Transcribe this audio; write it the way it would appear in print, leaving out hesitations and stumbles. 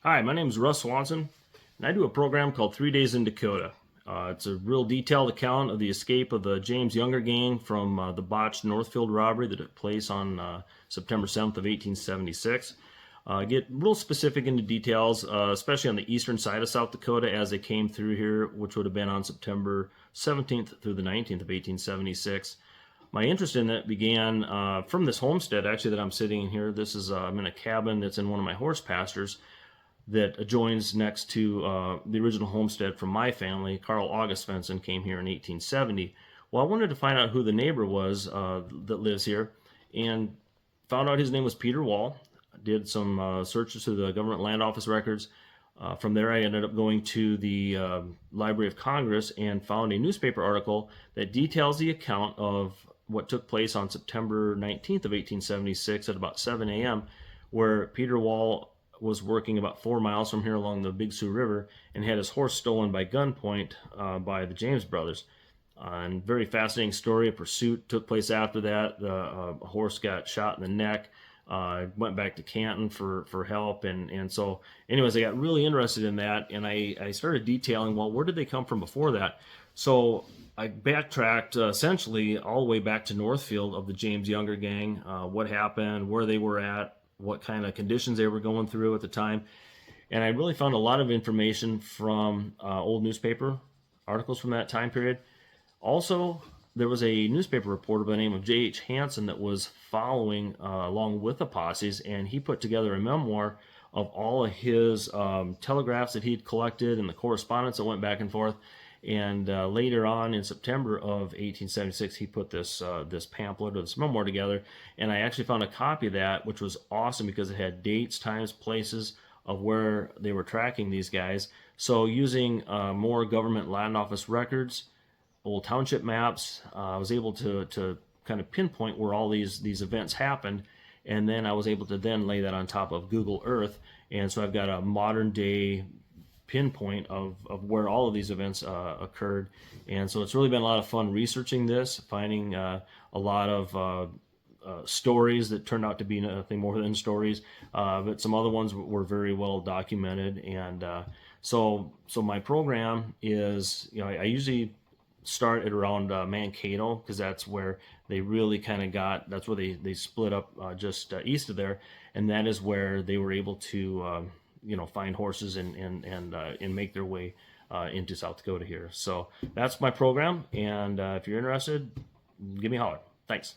Hi, my name is Russ Swanson, and I do a program called 3 Days in Dakota. It's a real detailed account of the escape of the James Younger gang from the botched Northfield robbery that took place on September 7th of 1876. Get real specific into details, especially on the eastern side of South Dakota as they came through here, which would have been on September 17th through the 19th of 1876. My interest in it began from this homestead, actually, that I'm sitting in here. This is I'm in a cabin that's in one of my horse pastures that adjoins next to the original homestead from my family. Carl August Svensson came here in 1870. Well, I wanted to find out who the neighbor was that lives here, and found out his name was Peter Wall. Did some searches through the government land office records. From there, I ended up going to the Library of Congress and found a newspaper article that details the account of what took place on September 19th of 1876 at about 7 a.m., where Peter Wall was working about 4 miles from here along the Big Sioux River and had his horse stolen by gunpoint by the James brothers. And very fascinating story. A pursuit took place after that. The horse got shot in the neck. Went back to Canton for help. And so, anyways, I got really interested in that, and I started detailing, well, where did they come from before that? So I backtracked essentially all the way back to Northfield of the James Younger gang, what happened, where they were at, what kind of conditions they were going through at the time. And I really found a lot of information from old newspaper articles from that time period. Also, there was a newspaper reporter by the name of J.H. Hansen that was following along with the posses, and he put together a memoir of all of his telegraphs that he'd collected and the correspondence that went back and forth. And later on in September of 1876, he put this pamphlet or this memoir together, and I actually found a copy of that, which was awesome because it had dates, times, places of where they were tracking these guys. So using more government land office records, old township maps, I was able to kind of pinpoint where all these events happened, and then I was able to then lay that on top of Google Earth, and so I've got a modern day pinpoint of where all of these events occurred. And so it's really been a lot of fun researching this, finding a lot of stories that turned out to be nothing more than stories, but some other ones were very well documented. And so my program is, I usually start at around Mankato, because that's where they really kind of that's where they split up just east of there, and that is where they were able to find horses and make their way into South Dakota here. So that's my program, and if you're interested, give me a holler. Thanks.